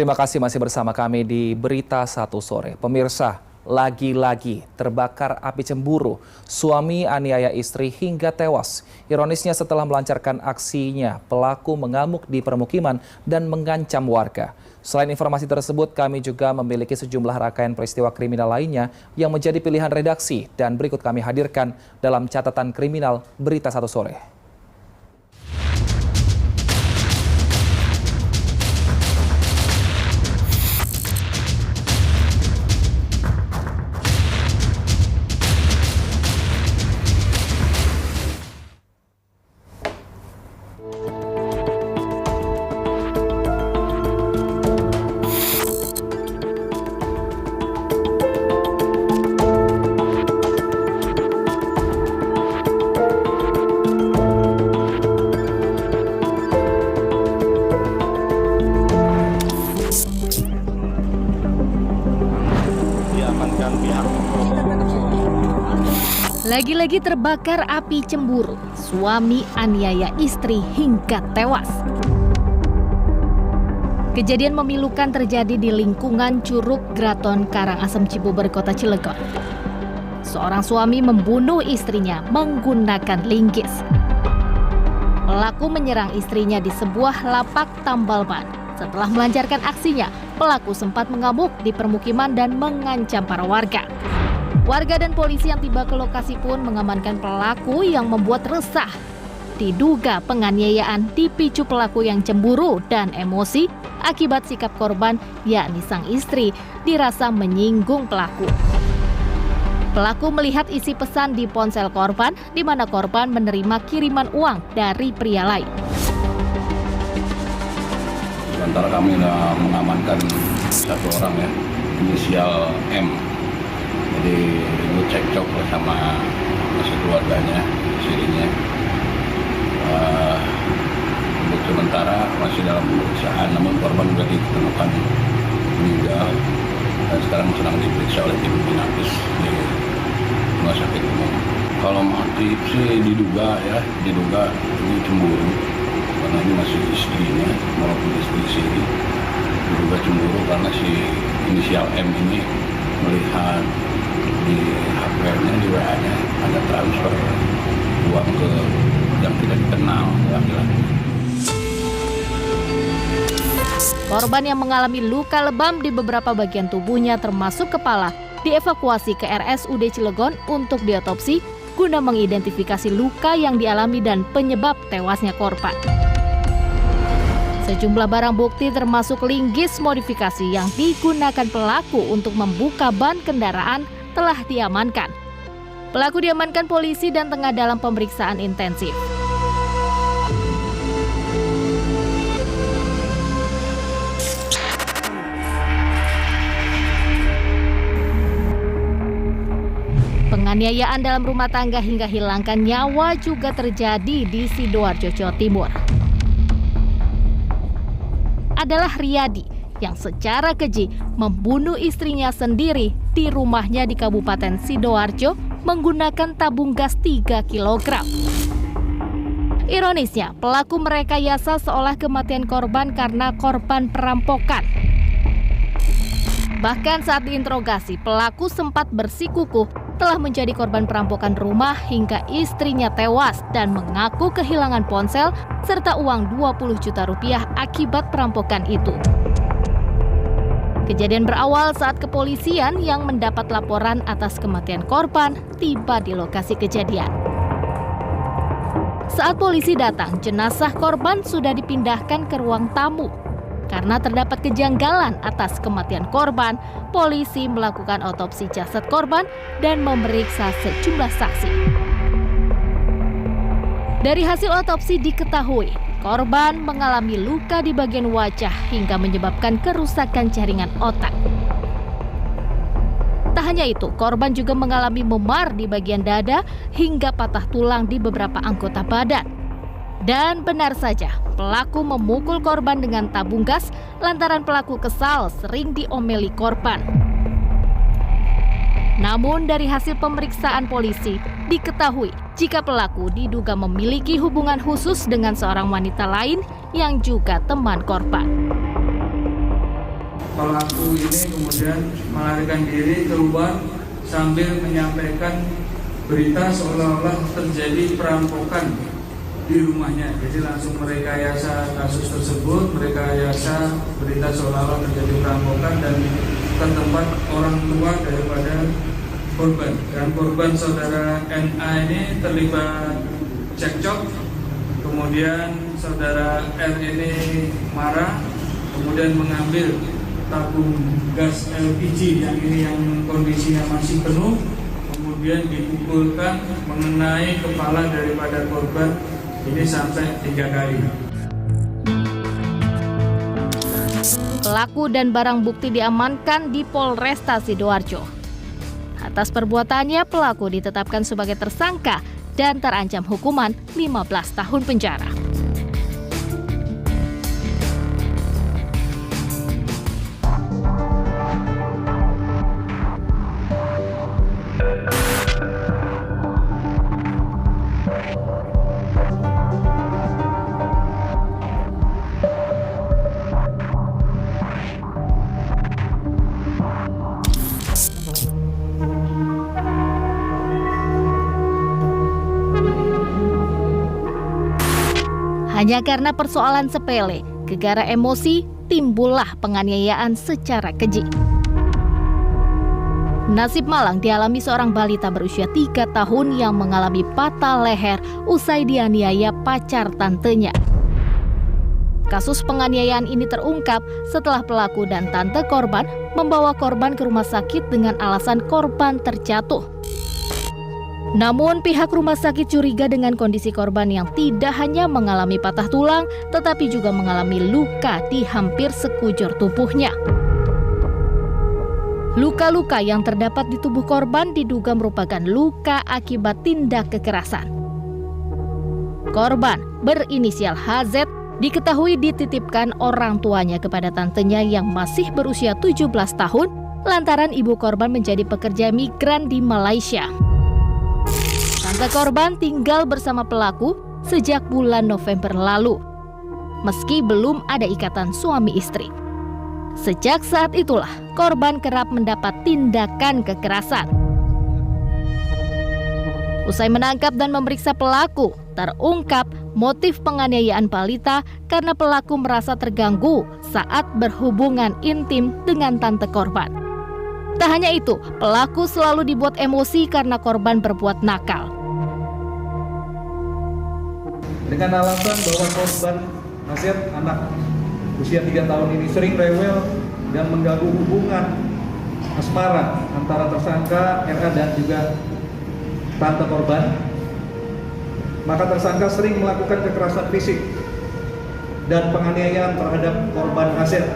Terima kasih masih bersama kami di Berita Satu Sore. Pemirsa, lagi-lagi terbakar api cemburu. Suami aniaya istri hingga tewas. Ironisnya setelah melancarkan aksinya, pelaku mengamuk di permukiman dan mengancam warga. Selain informasi tersebut, kami juga memiliki sejumlah rangkaian peristiwa kriminal lainnya yang menjadi pilihan redaksi dan berikut kami hadirkan dalam catatan kriminal Berita Satu Sore. Lagi-lagi terbakar api cemburu, suami aniaya istri hingga tewas. Kejadian memilukan terjadi di lingkungan Curug Graton Karangasem Cibober, Kota Cilegon. Seorang suami membunuh istrinya menggunakan linggis. Pelaku menyerang istrinya di sebuah lapak tambal ban. Setelah melancarkan aksinya, pelaku sempat mengamuk di permukiman dan mengancam para warga. Warga dan polisi yang tiba ke lokasi pun mengamankan pelaku yang membuat resah. Diduga penganiayaan dipicu pelaku yang cemburu dan emosi akibat sikap korban, yakni sang istri, dirasa menyinggung pelaku. Pelaku melihat isi pesan di ponsel korban, di mana korban menerima kiriman uang dari pria lain. Sementara kami sudah mengamankan satu orang ya, inisial M. Jadi ini cekcok bersama keluarganya, istrinya. Untuk sementara masih dalam pemeriksaan, namun korban sudah ditemukan meninggal dan sekarang sedang diperiksa oleh tim Inavis di rumah sakit umum. Kalau motif sih diduga ini cemburu, karena ini masih istrinya maupun istri sendiri. Diduga cemburu karena si inisial M ini melihat di HP-nya, di WA-nya ada transfer uang ke yang tidak dikenal laki-laki. Korban yang mengalami luka lebam di beberapa bagian tubuhnya termasuk kepala dievakuasi ke RSUD Cilegon untuk diotopsi guna mengidentifikasi luka yang dialami dan penyebab tewasnya korban. Sejumlah barang bukti termasuk linggis modifikasi yang digunakan pelaku untuk membuka ban kendaraan telah diamankan. Pelaku diamankan polisi dan tengah dalam pemeriksaan intensif. Penganiayaan dalam rumah tangga hingga hilangkan nyawa juga terjadi di Sidoarjo, Jawa Timur. Adalah Riyadi yang secara keji membunuh istrinya sendiri di rumahnya di Kabupaten Sidoarjo menggunakan tabung gas 3 kg. Ironisnya, pelaku merekayasa seolah kematian korban karena korban perampokan. Bahkan saat diinterogasi, pelaku sempat bersikukuh telah menjadi korban perampokan rumah hingga istrinya tewas dan mengaku kehilangan ponsel serta uang 20 juta rupiah akibat perampokan itu. Kejadian berawal saat kepolisian yang mendapat laporan atas kematian korban tiba di lokasi kejadian. Saat polisi datang, jenazah korban sudah dipindahkan ke ruang tamu. Karena terdapat kejanggalan atas kematian korban, polisi melakukan otopsi jasad korban dan memeriksa sejumlah saksi. Dari hasil otopsi diketahui, korban mengalami luka di bagian wajah hingga menyebabkan kerusakan jaringan otak. Tak hanya itu, korban juga mengalami memar di bagian dada hingga patah tulang di beberapa anggota badan. Dan benar saja, pelaku memukul korban dengan tabung gas lantaran pelaku kesal sering diomeli korban. Namun dari hasil pemeriksaan polisi, diketahui jika pelaku diduga memiliki hubungan khusus dengan seorang wanita lain yang juga teman korban. pelaku ini kemudian melarikan diri keluar sambil menyampaikan berita seolah-olah terjadi perampokan di rumahnya. Jadi langsung merekayasa kasus tersebut, merekayasa berita seolah-olah terjadi perampokan dan ke tempat orang tua daripada korban. Dan korban saudara NA ini terlibat cekcok, kemudian saudara R ini marah, kemudian mengambil tabung gas LPG yang ini yang kondisinya masih penuh, kemudian dipukulkan mengenai kepala daripada korban ini sampai 3 kali. Pelaku dan barang bukti diamankan di Polresta Sidoarjo. Atas perbuatannya, pelaku ditetapkan sebagai tersangka dan terancam hukuman 15 tahun penjara. Hanya karena persoalan sepele, gegara emosi, timbullah penganiayaan secara keji. Nasib malang dialami seorang balita berusia 3 tahun yang mengalami patah leher usai dianiaya pacar tantenya. Kasus penganiayaan ini terungkap setelah pelaku dan tante korban membawa korban ke rumah sakit dengan alasan korban terjatuh. Namun pihak rumah sakit curiga dengan kondisi korban yang tidak hanya mengalami patah tulang, tetapi juga mengalami luka di hampir sekujur tubuhnya. Luka-luka yang terdapat di tubuh korban diduga merupakan luka akibat tindak kekerasan. Korban berinisial HZ diketahui dititipkan orang tuanya kepada tantenya yang masih berusia 17 tahun lantaran ibu korban menjadi pekerja migran di Malaysia. Tante korban tinggal bersama pelaku sejak bulan November lalu, meski belum ada ikatan suami istri. Sejak saat itulah korban kerap mendapat tindakan kekerasan. Usai menangkap dan memeriksa pelaku, terungkap motif penganiayaan balita karena pelaku merasa terganggu saat berhubungan intim dengan tante korban. Tak hanya itu, pelaku selalu dibuat emosi karena korban berbuat nakal. Dengan alasan bahwa korban Aset, anak usia 3 tahun ini sering rewel dan mengganggu hubungan asmara antara tersangka RA dan juga tante korban, maka tersangka sering melakukan kekerasan fisik dan penganiayaan terhadap korban Aset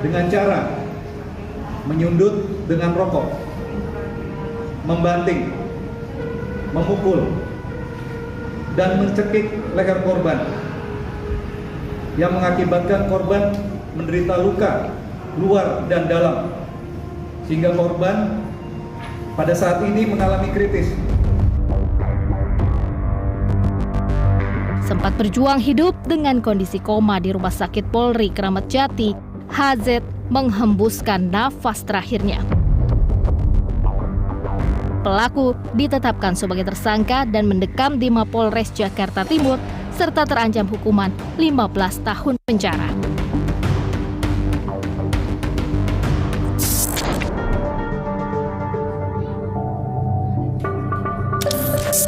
dengan cara menyundut dengan rokok, membanting, memukul, dan mencekik leher korban yang mengakibatkan korban menderita luka luar dan dalam, sehingga korban pada saat ini mengalami kritis. Sempat berjuang hidup dengan kondisi koma di Rumah Sakit Polri Kramat Jati, HZ menghembuskan nafas terakhirnya. Pelaku ditetapkan sebagai tersangka dan mendekam di Mapolres Jakarta Timur serta terancam hukuman 15 tahun penjara.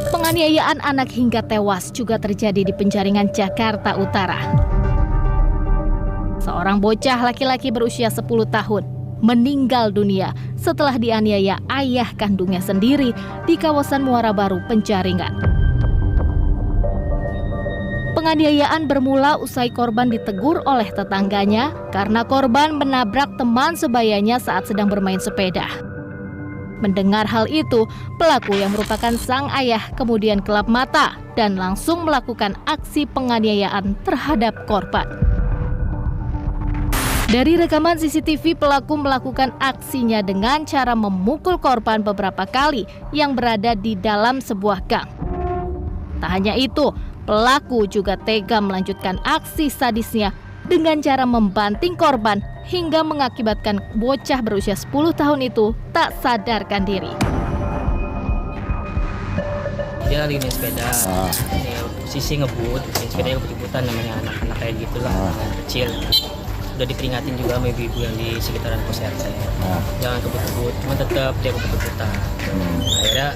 Penganiayaan anak hingga tewas juga terjadi di Penjaringan, Jakarta Utara. Seorang bocah laki-laki berusia 10 tahun meninggal dunia setelah dianiaya ayah kandungnya sendiri di kawasan Muara Baru, Penjaringan. Penganiayaan bermula usai korban ditegur oleh tetangganya karena korban menabrak teman sebayanya saat sedang bermain sepeda. Mendengar hal itu, pelaku yang merupakan sang ayah kemudian kelap mata dan langsung melakukan aksi penganiayaan terhadap korban. Dari rekaman CCTV, pelaku melakukan aksinya dengan cara memukul korban beberapa kali yang berada di dalam sebuah gang. Tak hanya itu, pelaku juga tega melanjutkan aksi sadisnya dengan cara membanting korban hingga mengakibatkan bocah berusia 10 tahun itu tak sadarkan diri. Dia lagi naik sepeda, posisi ngebut, naik sepeda ngebut-ngebutan, namanya anak-anak kayak gitulah, anak kecil. Udah diperingatin juga sama ibu-ibu yang di sekitaran pos RT. Jangan kebut-kebut, cuma tetap dia kebut-kebutan. Akhirnya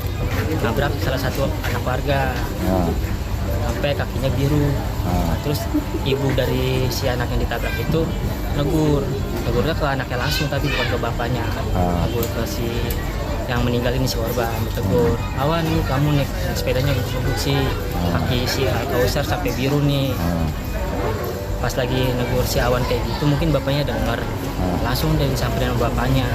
nabrak salah satu anak warga, sampai kakinya biru. Terus ibu dari si anak yang ditabrak itu negurnya ke anaknya langsung, tapi bukan ke bapaknya. Negur ke si yang meninggal ini, si korban, ditegur. Awan, ini kamu naik sepedanya ngebut sih, kaki si Kausar sampai biru nih. Pas lagi negur si Awan kayak gitu, mungkin bapaknya dengar, langsung dari disamperin sama bapaknya.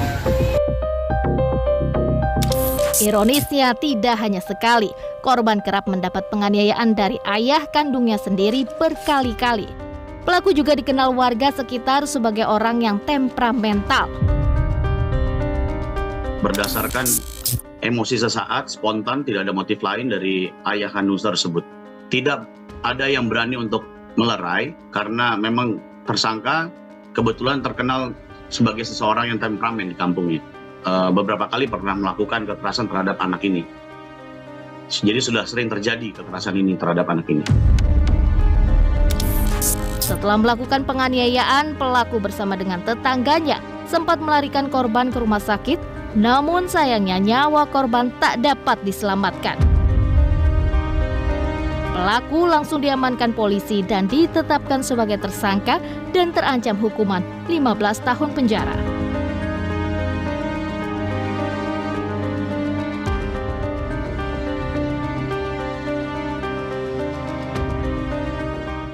Ironisnya tidak hanya sekali, korban kerap mendapat penganiayaan dari ayah kandungnya sendiri berkali-kali. Pelaku juga dikenal warga sekitar sebagai orang yang temperamental. Berdasarkan emosi sesaat, spontan, tidak ada motif lain dari ayah kandung tersebut. Tidak ada yang berani untuk melerai karena memang tersangka kebetulan terkenal sebagai seseorang yang temperamen di kampungnya. Beberapa kali pernah melakukan kekerasan terhadap anak ini. Jadi sudah sering terjadi kekerasan ini terhadap anak ini. Setelah melakukan penganiayaan, pelaku bersama dengan tetangganya sempat melarikan korban ke rumah sakit, namun sayangnya nyawa korban tak dapat diselamatkan. Pelaku langsung diamankan polisi dan ditetapkan sebagai tersangka dan terancam hukuman 15 tahun penjara.